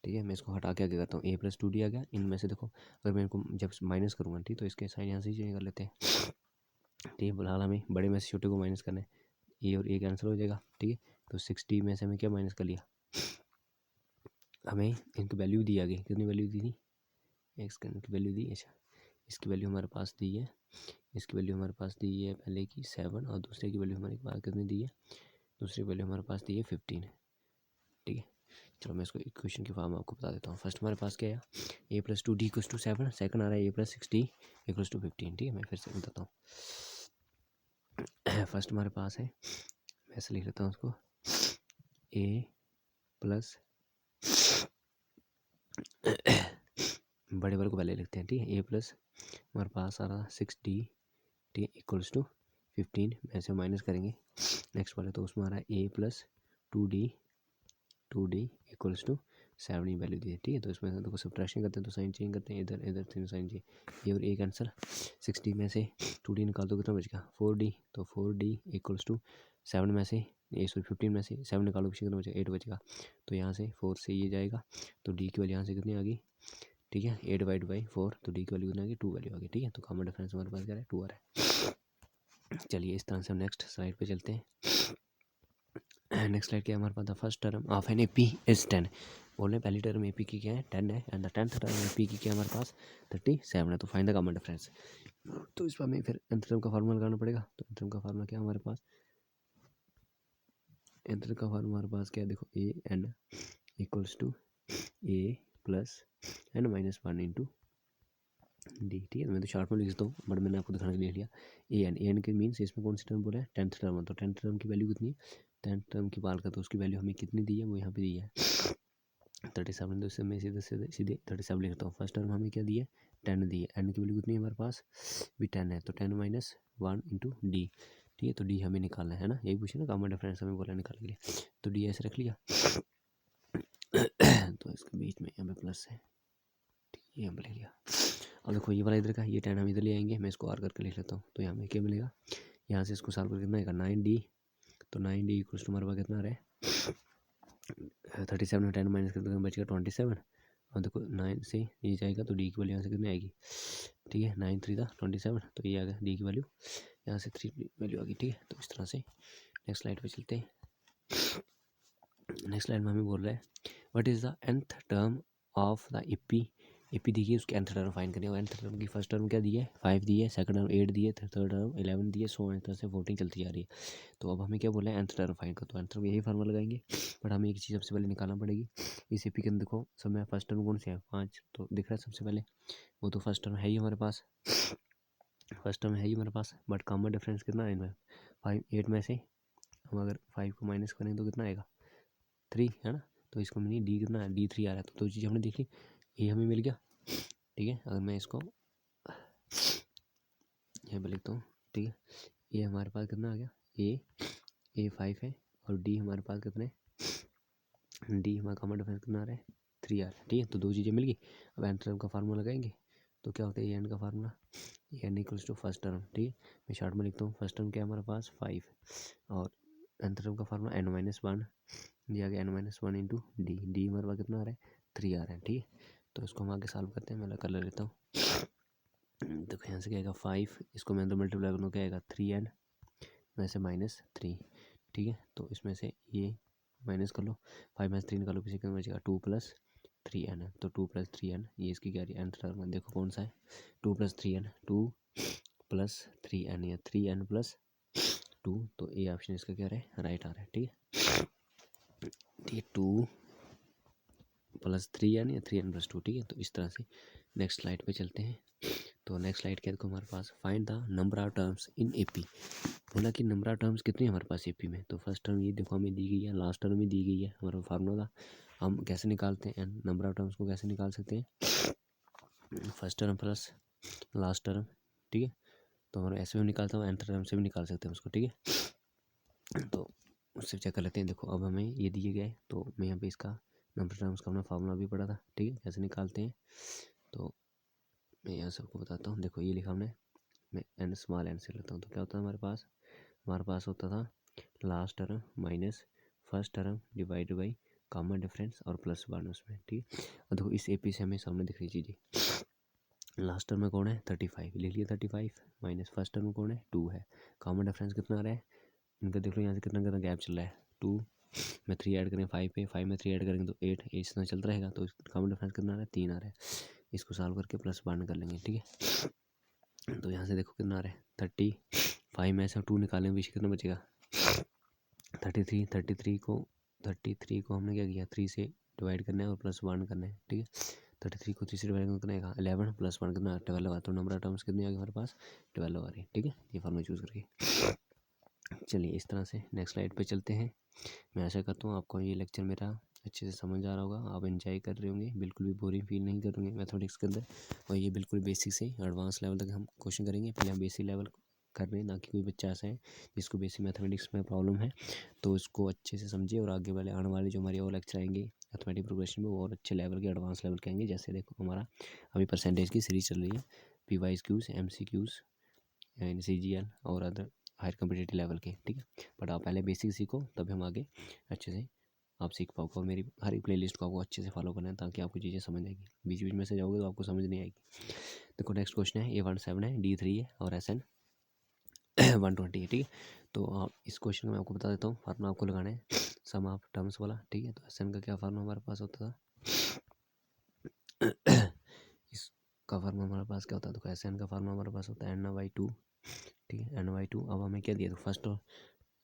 ठीक है। मैं इसको हटा के आगे करता हूँ A + 2D आ गया, इनमें से देखो अगर मैं इनको जब माइनस करूँगा, ठीक, तो इसके साइन यहाँ से चेंज कर लेते हैं, ठीक है। फिलहाल हमें बड़े में से छोटे को माइनस करना है, A और A कैंसिल हो जाएगा, ठीक है। तो 6D में से हमें क्या माइनस कर लिया, हमें इनकी वैल्यू दी आगे, कितनी वैल्यू दी थी, इनकी वैल्यू दी, अच्छा इसकी वैल्यू हमारे पास दी है, इसकी वैल्यू हमारे पास दी है पहले की 7 और दूसरे की वैल्यू हमारे पास कितनी दी है, दूसरी वैल्यू हमारे पास दी है 15, ठीक है। चलो मैं इसको इक्वेशन की फॉर्म आपको बता देता हूँ। फर्स्ट हमारे पास क्या है A + 2D = 7, सेकंड आ रहा है A + 6D = 15, ठीक है। मैं फिर से बताता हूँ, फर्स्ट हमारे पास है, मैं ऐसे लिख लेता हूँ उसको A प्लस बड़े वाले को पहले लिखते हैं, ठीक है। ए प्लस हमारे पास आ रहा 6D, ठीक है, इक्वल्स टू 15 में से माइनस करेंगे नेक्स्ट वाले, तो उसमें आ रहा है a plus 2D equals to 7 value दी है, ठीक है। तो इसमें देखो सब्ट्रैक्शन करते हैं तो साइन चेंज करते हैं, इधर इधर तीन साइन चेंज, ये और ए कैंसिल, 60 में से 2D निकाल दो कितना बचेगा 4D, तो 4D इक्वल्स टू 7 में से 15 में से 7 निकालो पीछे कितना बचेगा 8 बचेगा, तो यहाँ से 4 से ये जाएगा, तो डी की वैल्यू यहाँ से कितनी आ गई, ठीक है, 8 डिवाइड बाई 4, तो डी की वैल्यू कितना आ गई 2 वैल्यू आ गई, ठीक है। तो कॉमन डिफरेंस हमारे पास क्या है 2 आ रहा है। चलिए इस तरह से हम नेक्स्ट स्लाइड पे चलते हैं। नेक्स्ट स्लाइड क्या है हमारे पास, the first term of an AP is 10, बोल रहे हैं पहली टर्म एपी की क्या है 10 है, and the 10th term AP की क्या है हमारे पास 37 है, तो फाइंड द कॉमन डिफरेंस। तो इस पर हमें फिर nth टर्म का फार्मूला लगाना पड़ेगा, तो nth टर्म का फार्मूला क्या है हमारे पास, nth टर्म का फार्मूला हमारे पास क्या है, देखो a n equals to a plus n minus 1 into D, ठीक है। मैं तो शॉर्ट में लिख देता हूँ बट मैंने आपको दिखाने के लिए लिया ए एन के मीन्स इसमें कौन सी टर्म बोला है 10th टर्म, तो 10th टर्म की वैल्यू कितनी है, 10th टर्म की बात करते तो उसकी वैल्यू हमें कितनी दी है, वो यहाँ पे दी है 37, तो इससे मैं सीधे सीधे सीधे 37 लिखता हूँ। फर्स्ट टर्म हमें क्या दी है 10 दी है, एन की वैल्यू कितनी है हमारे पास भी 10 है, तो 10 माइनस 1 इंटू डी, ठीक है। तो डी हमें निकालना है ना, यही पूछे ना कॉमन डिफरेंस हमें बोला निकालने के लिए, तो डी ऐसे रख लिया तो इसके बीच में यहाँ पे प्लस है, ठीक है, यहाँ पे लिख लिया। अब देखो ये वाला इधर का, ये 10 हम इधर ले आएंगे, मैं इसको आर करके लिख लेता हूँ, तो यहाँ में क्या मिलेगा, यहाँ से इसको सॉल्व करके कितना आएगा 9D, तो 9D इक्वल्स टू हमारे पास कितना आ रहा है 37 में 10 माइनस करके बचेगा 27, और देखो 9 से ये जाएगा तो डी की वैल्यू यहाँ से कितनी आएगी, ठीक है, 9 3 था 27, तो ये आ गया डी की वैल्यू यहाँ से 3 वैल्यू आ गई, ठीक है। तो इस तरह से नेक्स्ट स्लाइड पे चलते हैं। नेक्स्ट स्लाइड में हमें बोल रहा है what is the nth term of the AP दी है, उसकी nth टर्म फाइंड करनी है। nth टर्म की फर्स्ट टर्म क्या दी है 5 दी है, सेकंड टर्म 8 दी है, थर्ड टर्म 11 दी है, सो इस तरह से 14 चलती जा रही है। तो अब हमें क्या बोला है nth टर्म फाइंड करो, तो nth टर्म यही फार्मूला लगाएंगे, बट हमें एक चीज़ सबसे पहले निकालना पड़ेगी। इस एपी के अंदर देखो सब में फर्स्ट टर्म कौन सी है 5, तो दिख रहा है सबसे पहले, वो तो फर्स्ट टर्म है ही हमारे पास, फर्स्ट टर्म है ही हमारे पास, बट कॉमन डिफरेंस कितना है इनमें 5 8 में से हम अगर 5 को माइनस करें तो कितना आएगा 3 है ना, तो इसको मैंने डी कितना है D3 आ रहा है, तो दो चीज़ हमने देख ली, ये हमें मिल गया, ठीक है। अगर मैं इसको यहाँ पे लिखता हूँ, ठीक है, ये हमारे पास कितना आ गया ए 5 है, और डी हमारे पास कितने, डी हमारा कॉमन डिफरेंस कितना आ रहा है 3 आ रहा है, ठीक है। तो दो चीज़ें मिल गई। अब एन टर्म का फार्मूला लगाएंगे, तो क्या होता है एन का formula N equals to first term, ठीक है, मैं शॉर्ट में लिखता हूँ, फर्स्ट टर्म क्या है हमारे पास 5, और एन टर्म का फार्मूला एन माइनस 1 दिया गया, एन माइनस 1 इंटू डी हमारे पास कितना आ रहा है 3 आ रहा है, ठीक है। तो इसको हम आगे सॉल्व करते हैं, मैं कर लेता हूँ। देखो यहाँ से क्या आएगा 5, इसको मैं अंदर मल्टीप्लाई करूँ क्या आएगा 3n में से -3, ठीक है। तो इसमें से ये माइनस कर लो, 5 में से 3 निकालो, किसी का बचेगा 2 + 3n है, तो 2 + 3n ये इसकी क्या रही है nth टर्म, देखो कौन सा है 2 + 3n 2 + 3n या 3n + 2, तो ये ऑप्शन इसका क्या रहा है राइट आ रहा है, ठीक है। ठीक है 2 + 3n या 3n + 2, ठीक है। तो इस तरह से नेक्स्ट स्लाइड पे चलते हैं। तो नेक्स्ट स्लाइड क्या देखो हमारे पास find the number of terms in AP, बोला कि नंबर ऑफ टर्म्स कितनी है हमारे पास एपी में, तो फर्स्ट टर्म ये देखो हमें दी गई है, लास्ट टर्म भी दी गई है, हमारा फार्मूला था। हम कैसे निकालते हैं नंबर ऑफ टर्म्स को, कैसे निकाल सकते हैं first term plus last term, ठीक है। तो हमारा ऐसे भी निकालता हूँ, nth टर्म से भी निकाल सकते हैं उसको, ठीक है। तो उससे चेक कर लेते हैं। देखो अब हमें ये दिए गए, तो मैं यहाँ पे इसका नंबर टर्म्स का हमने फार्मूला भी पढ़ा था, ठीक है, कैसे निकालते हैं। तो मैं यहाँ सबको बताता हूँ, देखो ये लिखा हमने, मैं n स्मॉल n से लेता हूँ, तो क्या होता है हमारे पास होता था last term minus first term divide by common difference और +1 उसमें, ठीक है। और देखो इस एपी से हमें सामने दिख रही चीज़ें, लास्ट टर्म में कौन है 35 लिख लिया, 35 माइनस फर्स्ट टर्म में कौन है 2 है, कॉमन डिफरेंस कितना आ रहा है इनका देख लो, यहाँ से कितना कितना गैप चल रहा है 2 में 3 ऐड करें 5 पे, 5 में 3 ऐड करेंगे तो 8, इस तरह चलता रहेगा। तो कॉमन डिफरेंस कितना आ रहा है 3 आ रहा है, इसको सॉल्व करके +1 कर लेंगे, ठीक है। तो यहाँ से देखो कितना आ रहा है 35 में से 2 निकालेंगे, पीछे कितना बचेगा 33 को हमने क्या किया 3 से डिवाइड करना है और +1 करना है, ठीक है। 33 को 3 से डिवाइड करना है 11 + 1 कितना 12 आ, तो नंबर ऑफ टर्म्स कितनी आ गई हमारे पास 12 आ रही है, ठीक है। ये फॉर्मूला चूज़ करके चलिए इस तरह से नेक्स्ट स्लाइड पे चलते हैं। मैं आशा करता हूँ आपको ये लेक्चर मेरा अच्छे से समझ आ रहा होगा, आप एंजॉय कर रहे होंगे, बिल्कुल भी बोरिंग फील नहीं करेंगे मैथमेटिक्स के अंदर। और ये बिल्कुल बेसिक से एडवांस लेवल तक हम क्वेश्चन करेंगे। पहले हम बेसिक लेवल कर रहे हैं, ना कि कोई बच्चा ऐसा है जिसको बेसिक मैथमेटिक्स में प्रॉब्लम है। तो इसको अच्छे से समझिए और आगे वाले आने वाले जो हमारे और लेक्चर आएंगे मैथमेटिक प्रोग्रेशन में वो और अच्छे लेवल के एडवांस लेवल के आएंगे। जैसे देखो हमारा अभी परसेंटेज की सीरीज चल रही है, PYQs, MCQs एंड CGL और अदर हायर कम्पिटेटिव लेवल के, ठीक है। बट आप पहले बेसिक सीखो तभी हम आगे अच्छे से आप सीख पाओगे। और मेरी हर एक प्लेलिस्ट को आपको अच्छे से फॉलो करना है ताकि आपको चीज़ें समझ आएगी। बीच बीच में से जाओगे तो आपको समझ नहीं आएगी। देखो नेक्स्ट क्वेश्चन है, A17 है, D3 है और SN 120 है, ठीक है। तो आप इस क्वेश्चन में आपको बता देता हूँ, फार्मूला आपको लगाना है सम ऑफ टर्म्स वाला, ठीक है। तो SN का क्या फार्मूला हमारे पास होता था इसका फार्मूला हमारे पास क्या होता है, तो SN का फार्मूला हमारे पास होता है n/2, ठीक है, n/2। अब हमें क्या दिया, तो फर्स्ट और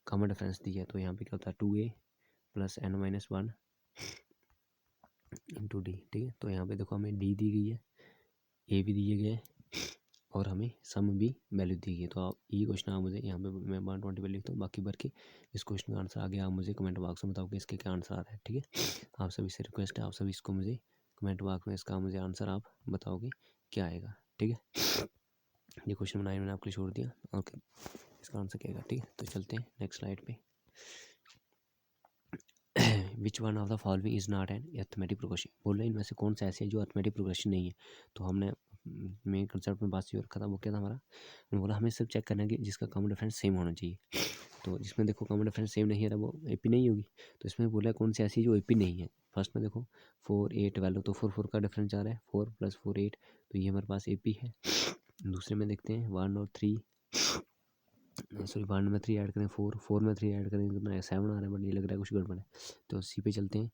कॉमन डिफरेंस दिया है, तो यहाँ पे क्या होता है 2a + n-1 इंटू डी, ठीक है। तो यहाँ पे देखो हमें डी दी गई है, ए भी दिए गए और हमें सम भी वैल्यू दी गई है। तो आप ये क्वेश्चन आप मुझे यहाँ पे मैं 120 पे लिखता हूँ, बाकी भर के इस क्वेश्चन का आंसर आगे आप मुझे कमेंट बॉक्स में बताओ कि इसके क्या आंसर आ रहा है, ठीक है। आप सभी से रिक्वेस्ट है, आप सभी इसको मुझे कमेंट बॉक्स में इसका मुझे आंसर आप बताओगे क्या आएगा, ठीक है। ये क्वेश्चन बनाए मैंने आपके लिए छोड़ दिया, ओके, इसका आंसर क्या आएगा, ठीक है। तो चलते हैं नेक्स्ट स्लाइड पे। Which one of the following is not an arithmetic progression, बोल रहे हैं इनमें से कौन सा ऐसे है जो अरिथमेटिक प्रोग्रेशन नहीं है। तो हमने मेन कंसेप्ट में बात और खत्म, वो क्या था हमारा, मैंने बोला हमें सिर्फ चेक करना है कि जिसका कॉमन डिफरेंस सेम होना चाहिए। तो जिसमें देखो कॉमन डिफरेंस सेम नहीं है तो वो AP नहीं होगी। तो इसमें बोला कौन सी ऐसी जो AP नहीं है। फर्स्ट में देखो 4 8 वैल्यू, तो 4 का डिफरेंस जा रहा है, 4 + 4 8, तो ये हमारे पास AP है। दूसरे में देखते हैं 1 और 3, सॉरी 1 में 3 ऐड करें 4, 4 में 3 ऐड करें कितना है 7 आ रहा है, बट ये लग रहा है कुछ गड़बड़ है। तो C पे चलते हैं,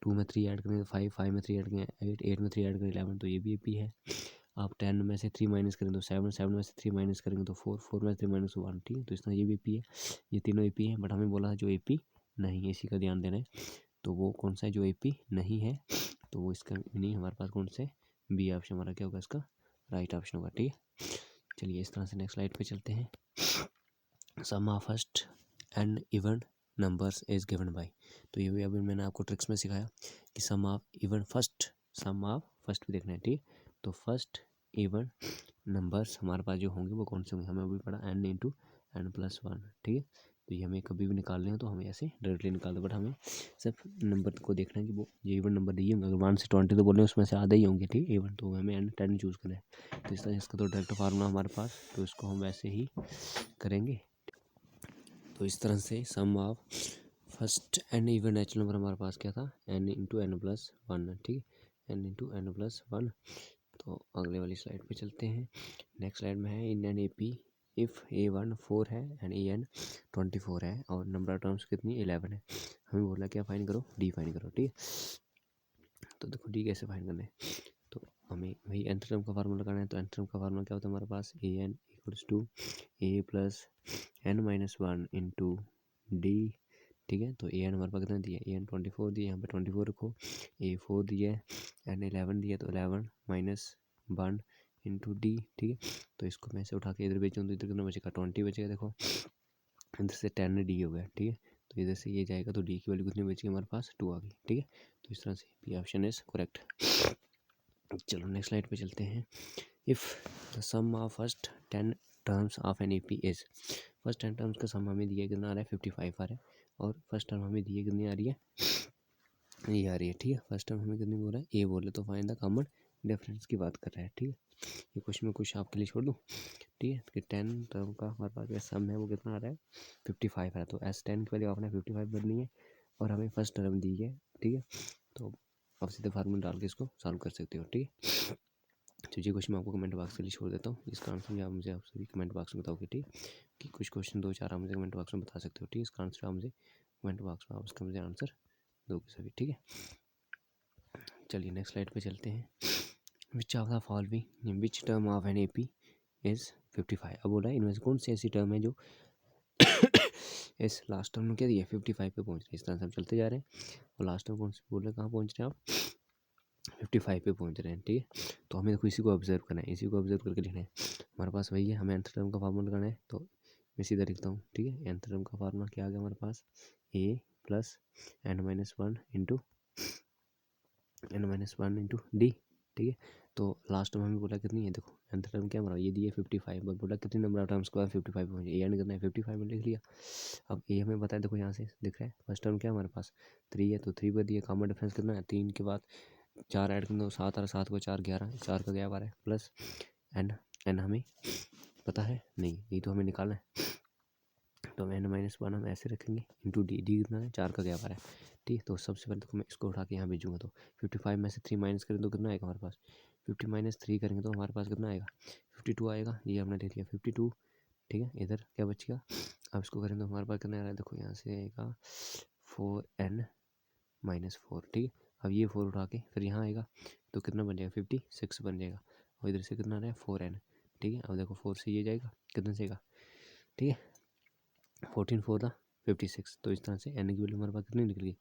2 में 3 ऐड करें 5, 5 में 3 ऐड करें 8, 8 में 3 ऐड करें 11, तो ये भी AP है। आप 10 में से 3 माइनस करें तो 7, 7 में से 3 माइनस करेंगे तो 4, 4 में से 3 माइनस 1, ठीक है। तो इस तरह ये भी AP है, ये तीनों AP है। बट हमें बोला है जो AP नहीं है, इसी का ध्यान देना है। तो वो कौन सा है जो AP नहीं है, तो वो इसका नहीं हमारे पास कौन से B ऑप्शन हमारा क्या होगा, इसका राइट ऑप्शन होगा, ठीक है। चलिए इस तरह से नेक्स्ट स्लाइड पे चलते हैं। Sum of first and even numbers is given by, तो ये भी अभी मैंने आपको ट्रिक्स में सिखाया कि sum of even first, sum of first भी देखना है, ठीक। तो फर्स्ट इवन नंबर्स हमारे पास जो होंगे वो कौन से होंगे, हमें अभी पढ़ा n × n+1, ठीक है। तो ये हमें कभी भी निकालने हो तो हमें ऐसे डायरेक्टली निकाल दो, बट हमें सिर्फ नंबर को देखना है कि वो ये इवन नंबर दिए होंगे। अगर 1 से 20 तो बोल रहे हैं उसमें से आधे ही होंगे, ठीक है, इवन, तो हमें n10 चूज़ करना है। तो इस तरह इसका तो डायरेक्ट फार्मूला हमारे पास, तो इसको हम वैसे ही करेंगे। तो इस तरह से sum of first and even natural number हमारे पास क्या था, n × n+1, ठीक है, n × n+1। तो अगले वाली स्लाइड पे चलते हैं। नेक्स्ट स्लाइड में है in an AP if A1 4 है एंड AN 24 है और नंबर ऑफ टर्म्स कितनी 11 है। हमें बोला क्या फाइंड करो, D फाइंड करो, ठीक है। तो देखो D कैसे फाइंड करना है, तो हमें वही nth टर्म का फार्मूला लगाना है। तो nth टर्म का फार्मूला क्या होता है हमारे पास, AN = A + n-1 into D, ठीक है। तो AN हमारे पास कितना दिया, AN 24 दिया, यहाँ पे 24 रखो, A4 दिया है, N 11 दिया, तो 11 - 1 इंटू D, ठीक है। तो इसको मैं से उठा के इधर भेजूँ तो इधर कितना बचेगा 20 बचेगा, देखो इधर से 10 D हो गया, ठीक है। तो इधर से ये जाएगा तो D की वैल्यू कितनी बचेगी हमारे पास 2 आ गई, ठीक है। तो इस तरह से B ऑप्शन इज करेक्ट। चलो नेक्स्ट स्लाइड पे चलते हैं। If the sum of first 10 terms of an AP is, first 10 terms का सम हमें दिया कितना आ रहा है 55 आ रहा है, और फर्स्ट टर्म हमें दिए कितनी आ रही है, ये आ रही है, ठीक है। फर्स्ट टर्म हमें कितनी बोल रहा है, A बोले, तो फाइंड द कॉमन डिफरेंस की बात कर रहा है, ठीक है। ये क्वेश्चन में कुछ आपके लिए छोड़ दूँ, ठीक है, कि 10 टर्म का हमारे पास जो सम है वो कितना आ रहा है 55 है। तो S10 की वैल्यू आपने 55 बदलनी है और हमें फर्स्ट टर्म दी है, ठीक है। तो आप सीधे फार्मूला डाल के इसको सॉल्व कर सकते हो, ठीक है। तो ये क्वेश्चन मैं आपको कमेंट बॉक्स के लिए छोड़ देता हूँ, इसका आंसर भी आप मुझे आप सभी कमेंट बॉक्स में बताओगे, ठीक है। कि कुछ क्वेश्चन 2-4 आप मुझे कमेंट बॉक्स में बता सकते हो, ठीक है। इसका आंसर आप मुझे कमेंट बॉक्स में आप उसका मुझे आंसर दोगे सभी, ठीक है। चलिए नेक्स्ट स्लाइड पे चलते हैं। Which of the following which term of an AP is 55, अब बोला है इनमें से कौन सी ऐसी टर्म है जो इस लास्ट टर्म में क्या दिया 55 पे पहुंच रहे हैं। इस तरह से हम चलते जा रहे हैं और लास्ट टर्म कौन सी बोल रहे हैं, कहाँ पहुंच रहे हैं आप 55 पे पहुंच रहे हैं, ठीक है। तो हमें देखो इसी को ऑब्जर्व करना है, इसी को ऑब्जर्व करके लिखना है। हमारे पास वही है, हमें nth टर्म का फार्मूला लगाना है, तो मैं सीधा लिखता हूँ, ठीक है। nth टर्म का फार्मूला क्या आ गया हमारे पास, A + n-1 into n minus one into D, ठीक है। तो लास्ट टर्म हमें बोला कितनी है, देखो nth टर्म क्या हमारा ये दी है 55, और बोला कितनी नंबर ऑफ टर्म्स के बाद 55 पहुंचे, एन कितना है 55 में लिख लिया। अब ए हमें पता है, देखो यहाँ से दिख रहा है फर्स्ट टर्म क्या हमारे पास 3 है, तो 3 पर दिया, कॉमन डिफरेंस कितना है 3 के बाद 4 ऐड कर दो 7 और 7 को 4 11, 4 का 11 है प्लस एन, एन हमें पता है नहीं, ये तो हमें निकालना है, तो एन माइनस वन हम ऐसे रखेंगे इंटू डी, डी कितना है 4 का 11 है, ठीक। तो सबसे पहले तो मैं इसको उठा के यहाँ भेजूँगा, तो 55 में से 3 माइनस करें तो कितना आएगा हमारे पास, 50 माइनस 3 करेंगे तो हमारे पास कितना आएगा 52 आएगा, ये हमने देख लिया 52, ठीक है। इधर क्या बचेगा, अब इसको करें तो हमारे पास कितना आ रहा है, देखो यहाँ से आएगा 4n माइनस 4, ठीक है। अब ये 4 उठा के फिर यहाँ आएगा तो कितना बन जाएगा 56 बन जाएगा, और इधर से कितना आ रहा है 4n, ठीक है। अब देखो 4 से ये जाएगा कितने से, ठीक है 14 4 था 56, तो इस तरह से एन की वैल्यू हमारे पास कितनी निकल गई,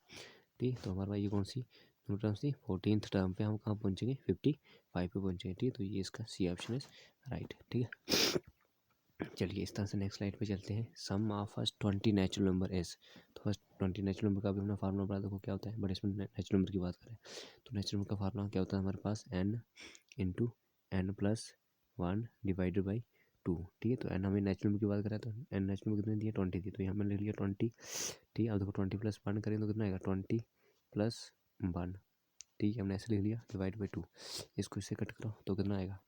ठीक। तो हमारे पास ये कौन सी दोनों टर्म्स थी, 14th टर्म पे हम कहाँ पहुँचेंगे 55 पे पहुँचेंगे, ठीक। तो ये इसका सी ऑप्शन इज राइट, ठीक है। चलिए इस तरह से नेक्स्ट स्लाइड पे चलते हैं। Sum of first 20 natural number is, तो फर्स्ट 20 नेचुरल नंबर का भी हमने फार्मूला पढ़ा, देखो क्या होता है, बट इसमें नेचुरल नंबर की बात करें तो नेचुरल नंबर का फार्मूला क्या होता है हमारे पास, n into N plus one divided by 2, ठीक है। तो एन हमें नेचुरल नंबर की बात करें तो एन नेचुरल नंबर कितनी दी है 20 थी, तो यहाँ हमने ले लिया 20, ठीक है। अब देखो 20 प्लस 1 करें तो कितना आएगा 20 प्लस 1, ठीक है, हमने ऐसे लिख लिया डिवाइड बाई 2, इसको इससे कट करो तो कितना आएगा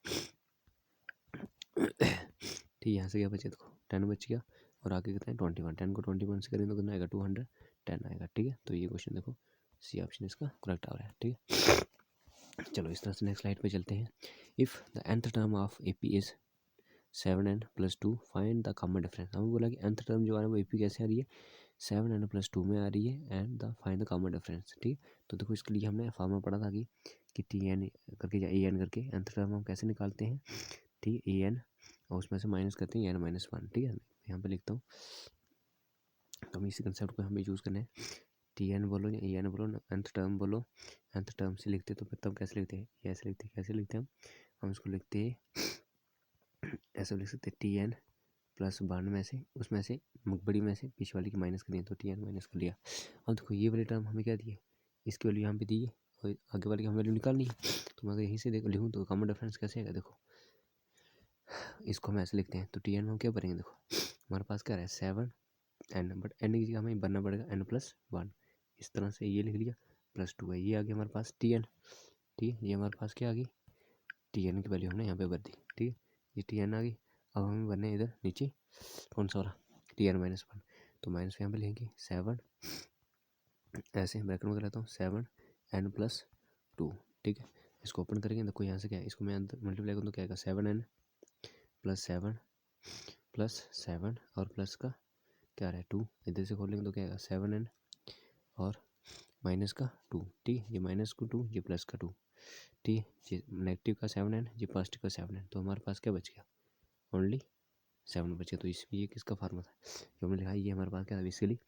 ठीक है। यहाँ से क्या बचे, देखो 10 बच गया, और आगे कितना है 21, 10 को 21 से करें तो कितना आएगा 210 आएगा, ठीक है। तो ये क्वेश्चन देखो सी ऑप्शन इसका करेक्ट आ रहा है, ठीक है। चलो इस तरह से नेक्स्ट स्लाइड पे चलते हैं। If the nth term of A P is 7n plus 2 find the common difference, हमें बोला कि nth टर्म जो आ रहा है वो ए पी कैसे आ रही है 7n प्लस 2 में आ रही है, and the find the common difference, ठीक। तो देखो इसके लिए हमने फार्मूला पढ़ा था कि टी एन करके या ए एन करके nth टर्म हम कैसे निकालते हैं, ठीक, ए एन और उसमें से माइनस करते हैं एन माइनस वन, ठीक है। यहाँ पे लिखता हूँ, तो हम इसी कंसेप्ट को हमें यूज़ करना है, टी एन बोलो या ए एन बोलो, nth टर्म बोलो, nth टर्म से लिखते तो फिर तब कैसे लिखते हैं, ये ऐसे लिखते हैं, कैसे लिखते हैं हम इसको लिखते हैं ऐसे लिख सकते हैं टी एन प्लस वन में से, उसमें से बड़ी में से पीछे वाली की माइनस कर दिया, तो टी एन माइनस कर लिया। अब देखो ये वाली टर्म हमें क्या दी है, इसकी वैल्यू यहाँ पे दी है, और आगे वाली की हमें वैल्यू निकालनी है, तो मैं अगर यहीं से देखो लिखूँ तो कॉमन डिफरेंस कैसे आएगा, देखो इसको हम ऐसे लिखते हैं, तो टी एन हम क्या भरेंगे, देखो हमारे पास क्या है 7n, बट एन की जगह हमें बनना पड़ेगा n प्लस वन, इस तरह से ये लिख लिया, प्लस 2 है, ये आ गया हमारे पास टी एन, ठीक है। ये हमारे पास क्या आ गई टी एन की वैल्यू हमने यहाँ पे भर दी, ठीक है, ये टी एन आ गई। अब हमें बनना है इधर नीचे कौन सा हो रहा टी एन माइनस वन, तो माइनस यहाँ पे लिखेंगे 7, ऐसे ब्रैकेट में कर लेता हूँ 7n प्लस 2, ठीक है। इसको ओपन करेंगे, देखो यहाँ से क्या है, इसको मैं अंदर मल्टीप्लाई करूँ तो क्या आएगा 7n प्लस 7 प्लस 7 और प्लस का क्या रहा है 2, इधर से खोलेंगे तो क्या आएगा 7n और माइनस का 2, ठीक है। ये माइनस को 2, ये प्लस का 2, ठीक है। ये नेगेटिव का 7n, ये पॉजिटिव का 7n, तो हमारे पास क्या बच गया ओनली 7 बच गया। तो इसमें ये किसका फार्मूला था जो हमने लिखा, ये हमारे पास क्या था बेसिकली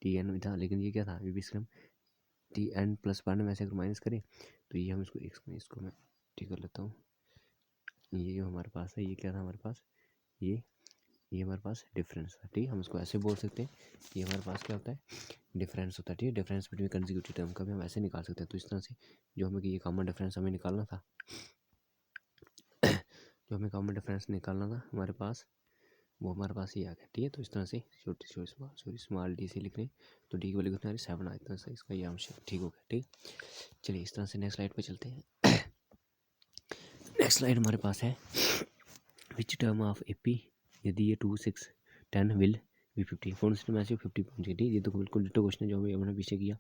टी एन था, लेकिन ये क्या था अभी बेसिकली हम टी एन प्लस वन में से अगर माइनस करें तो ये हम इसको मैं ठीक कर लेता हूँ। ये जो हमारे पास है ये क्या था हमारे पास, ये हमारे पास डिफरेंस था, ठीक है। हम इसको ऐसे बोल सकते हैं, ये हमारे पास क्या होता है डिफरेंस होता है, ठीक है। डिफरेंस बिटवीन कंसेक्यूटिव टर्म का भी हम ऐसे निकाल सकते हैं। तो इस तरह से जो हमें ये कॉमन डिफरेंस हमें निकालना था हमारे पास, वो हमारे पास ही आ गया, ठीक है। तो इस तरह से छोटी स्मॉल डी से लिख रहे हैं, तो डी की वैल्यू कितना आ रही 7 आ इतना सा इसका ये आंसर ठीक हो गया, ठीक। चलिए इस तरह से नेक्स्ट स्लाइड पे चलते हैं। नेक्स्ट स्लाइड हमारे पास है विच टर्म ऑफ ए पी यदि ये 2 6 10 विल भी 50, कौन सी टर्म ऐसी 50 पहुँची, ठीक। ये तो बिल्कुल डिटो क्वेश्चन है जो हमने पीछे किया,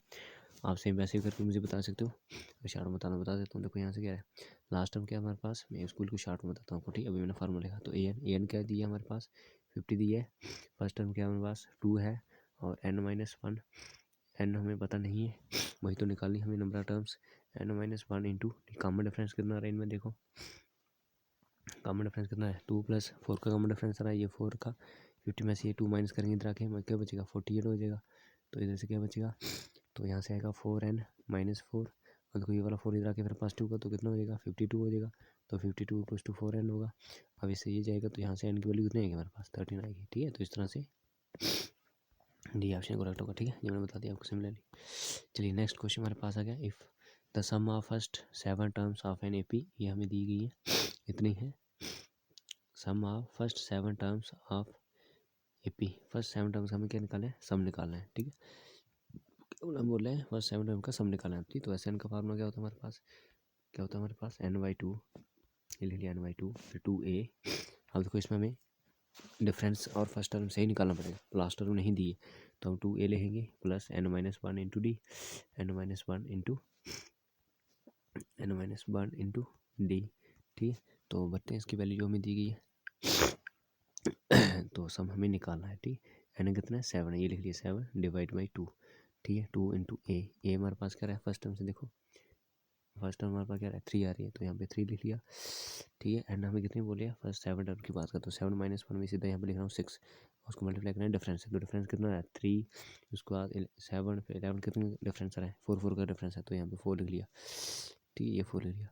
आप सेम वैसे करके मुझे बता सकते हो। शार्ट में बता देता हूँ, देखो यहाँ से क्या है लास्ट टर्म क्या है हमारे पास, मैं स्कूल को शार्ट में बताता हूँ आपको, ठीक। अभी मैंने फार्मूला लिखा, तो ए एन क्या दिया हमारे पास 50 दिया है, फर्स्ट टर्म क्या हमारे पास 2 है, और n माइनस वन, एन हमें पता नहीं है, वही तो निकालनी हमें number of terms, n minus one into common difference कितना आ रहा है इनमें, देखो कॉमन डिफरेंस कितना है 2 प्लस 4 का कॉमन डिफरेंस आ रहा है, ये 4 का 50 में से ये 2 माइनस करेंगे इधर आके क्या बचेगा 48 हो जाएगा। तो इधर से क्या बचेगा, तो यहाँ से आएगा 4n माइनस 4, और देखो ये वाला 4 इधर आके फिर पास 2 का तो कितना हो जाएगा 52 हो जाएगा, तो 52 इक्वल्स टू 4n होगा। अब इससे ये जाएगा तो यहाँ से n की वैल्यू कितनी आएगी हमारे पास 13 आएगी, ठीक है। तो इस तरह से डी ऑप्शन करेक्ट होगा। ठीक है, ये मैंने बता दिया आपको सिमिलरली। चलिए नेक्स्ट क्वेश्चन हमारे पास आ गया। If the sum of first 7 terms of an AP, ये हमें दी गई है, इतनी है। Sum of first 7 terms of AP, first 7 terms हमें क्या निकालना है, सम निकालना है। ठीक है, हम बोल रहे हैं फर्स्ट 7 टर्म का सम निकालना है। तो एस एन का फार्मूला क्या होता है हमारे पास, क्या होता है हमारे पास, n/2, ये ले लिया n/2, फिर 2a। अब देखो इसमें हमें डिफरेंस और फर्स्ट टर्म से ही निकालना पड़ेगा, लास्ट टर्म नहीं दी है, तो हम 2a लिखेंगे plus n-1 into D, n-1 into D. ठीक है, तो बताते हैं इसकी वैल्यू जो हमें दी गई है तो सम हमें निकालना है। ठीक है, n कितना है 7 है, ये लिख लिया 7 डिवाइड बाई 2। ठीक है, 2 इंटू ए हमारे पास क्या रहा है फर्स्ट टर्म से, देखो फर्स्ट टर्म हमारे पास क्या रहा है 3 आ रही है, तो यहाँ पे 3 लिख लिया। ठीक है, एंड हमें कितनी बोलिए फर्स्ट 7 टर्म की बात करते हैं, तो 7 - 1 में सीधा यहाँ पे लिख रहा हूँ 6, उसको मल्टीप्लाई करना है डिफरेंस है, तो डिफरेंस कितना है 3, उसके बाद 7 फिर 11 कितनी डिफरेंस आ रहा है 4 का डिफरेंस है, तो यहाँ पे 4 लिख लिया। ठीक है, ये 4 लिख लिया।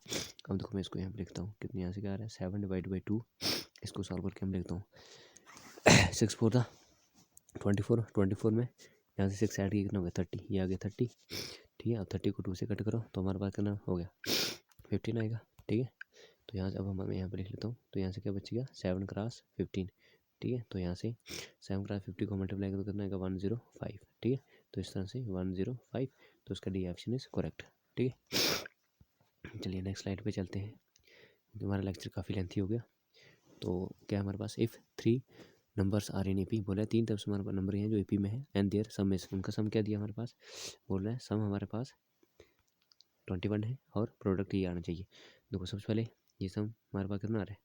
अब देखो मैं इसको यहाँ पे लिखता हूँ, कितनी यहाँ से क्या आ रहा है 7 डिवाइड बाई 2, इसको सॉल्व करके हम लिखता हूँ 6 4 था 24 में यहाँ से 6 ऐड किया कितना हो गया 30, ये आ गया 30। ठीक है, अब 30 को 2 से कट करो तो हमारे पास कितना हो गया 15 आएगा। ठीक है, तो यहाँ से अब मैं यहाँ पे लिख लेता हूँ, तो यहाँ से क्या बचेगा 7 क्रॉस 15। ठीक है, तो यहाँ से 7 क्रॉस 50 को मल्टीप्लाई करो कितना आएगा 105। ठीक है, तो इस तरह से 105, तो उसका डी ऑप्शन इज करेक्ट। ठीक है, चलिए नेक्स्ट स्लाइड पे चलते हैं, हमारा लेक्चर काफ़ी लेंथी हो गया। तो क्या हमारे पास if 3 numbers are in AP, बोला है 3 तरफ से हमारे पास नंबर हैं जो एपी में है, एंड देयर सम इज, उनका सम क्या दिया हमारे पास, बोल रहा है सम हमारे पास 21 है और प्रोडक्ट ये आना चाहिए। देखो सबसे पहले ये सम हमारे पास कितना आ रहा है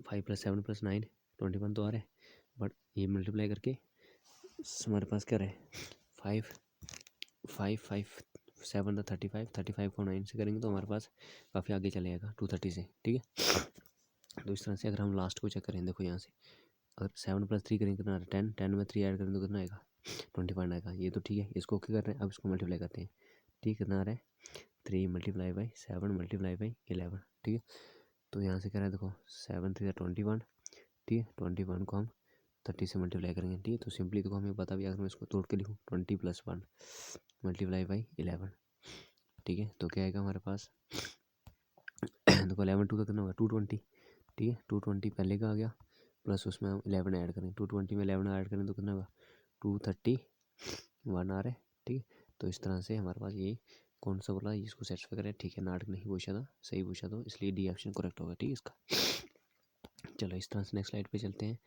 5 + 7 + 9 21 तो आ रहा है, बट ये मल्टीप्लाई करके हमारे पास क्या रहे 5 5 5 7 35, 35 को 9 से करेंगे तो हमारे पास काफ़ी आगे चले जाएगा 230 से। ठीक है, तो इस तरह से अगर हम लास्ट को चेक करें, देखो यहाँ से अगर 7 + 3 करेंगे कितना आ रहा है 10, 10 में 3 ऐड करेंगे तो कितना आएगा 21 आएगा। ये तो ठीक है, इसको ओके कर रहे हैं, अब इसको मल्टीप्लाई करते हैं। ठीक, कितना आ रहा है 3 × 7 × 11। ठीक है, तो यहाँ से कह रहा है देखो 7 × 3 = 21। ठीक है, 21 को हम 30 से मल्टीप्लाई करेंगे। ठीक है, तो सिंपली देखो हमें पता भी, अगर मैं इसको तोड़ के लिखूँ 20 + 1 × 11। ठीक है, तो क्या आएगा हमारे पास देखो 11 2 का कितना होगा 220। ठीक है, 220 पहले का आ गया, प्लस उसमें हम 11 ऐड करें, 220 में 11 ऐड करें तो कितना होगा 231 आ रहा है। ठीक है, तो इस तरह से हमारे पास ये कौन सा बोला इसको सेटिस्फाई करे। ठीक है, नाटक नहीं पूछा था, सही पूछा था, इसलिए डी ऑप्शन करेक्ट होगा। ठीक है इसका। चलो इस तरह से नेक्स्ट स्लाइड पे चलते हैं।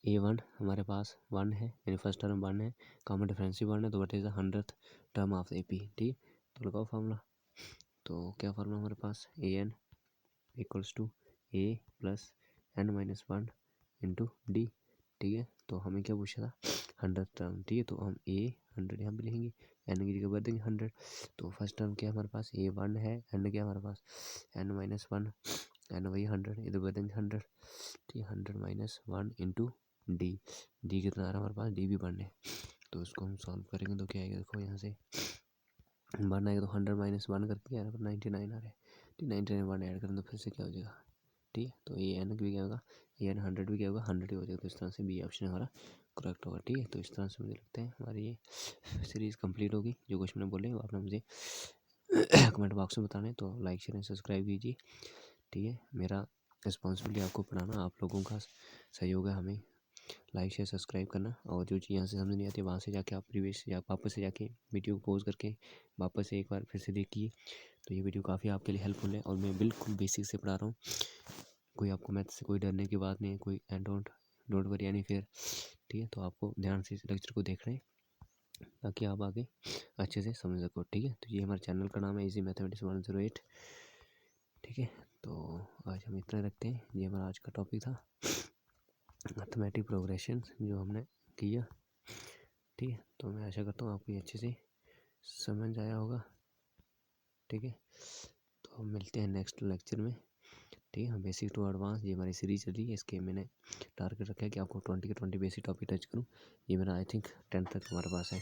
A1 हमारे पास 1 है, यानी फर्स्ट टर्म 1 है, कॉमन डिफरेंस भी 1 है, तो what is the 100th term of AP। ठीक, तो लगाओ फार्मूला। तो क्या फार्मूला हमारे पास AN = A + n-1 into D. ठीक है, तो हमें क्या पूछा था 100th टर्म। ठीक है, तो हम A 100 यहाँ पे लिखेंगे, n की जगह बदल देंगे 100। तो फर्स्ट टर्म क्या हमारे पास A1 है, n क्या हमारे पास n-1, n वही 100, इधर बदलेंगे 100। ठीक है, 100 - 1 इंटू डी। डी कितना आ रहा है हमारे पास, डी भी 1 है, तो इसको हम सॉल्व करेंगे तो क्या आएगा, देखो यहाँ से 1 आएगा तो 100 - 1 करके यार 99 आ रहा है। ठीक, 99 1 ऐड करें तो फिर से क्या हो जाएगा। ठीक है, तो ये एन भी क्या होगा, ये 100 भी क्या होगा 100 ही हो जाएगा। तो इस तरह से बी ऑप्शन हमारा करेक्ट होगा। ठीक है, तो इस तरह से मुझे लगता है हमारी ये सीरीज़ कंप्लीट होगी। जो क्वेश्चन मैंने बोले वो आपने मुझे कमेंट बॉक्स में बताना है, तो लाइक शेयर एंड सब्सक्राइब कीजिए। ठीक है, मेरा रिस्पॉन्सिबिलिटी आपको पढ़ाना, आप लोगों का सहयोग है हमें लाइक शेयर सब्सक्राइब करना। और जो चीज़ यहाँ से समझ नहीं आती वहाँ से जाके आप प्रीवियस या वापस से जाके वीडियो को पॉज करके वापस से एक बार फिर से देखिए, तो ये वीडियो काफ़ी आपके लिए हेल्पफुल है। और मैं बिल्कुल बेसिक से पढ़ा रहा हूँ, कोई आपको मैथ से कोई डरने की बात नहीं है, कोई डोंट वरी यानी फिर। ठीक है, तो आपको ध्यान से इस लेक्चर को देख रहे हैं ताकि आप आगे अच्छे से समझ सको। ठीक है, तो ये हमारे चैनल का नाम है इजी मैथमेटिक्स 108। ठीक है, तो आज हम इतना रखते हैं, ये हमारा आज का टॉपिक था मैथमेटिक प्रोग्रेशन जो हमने किया। ठीक है, तो मैं आशा करता हूँ आपको ये अच्छे से समझ आया होगा। ठीक है, तो हम मिलते हैं नेक्स्ट लेक्चर में। ठीक है, बेसिक टू एडवांस ये हमारी सीरीज चली है, इसके मैंने टारगेट रखा है कि आपको 20 के 20 बेसिक टॉपिक टच करूँ। ये मेरा आई थिंक 10th तक हमारे पास है।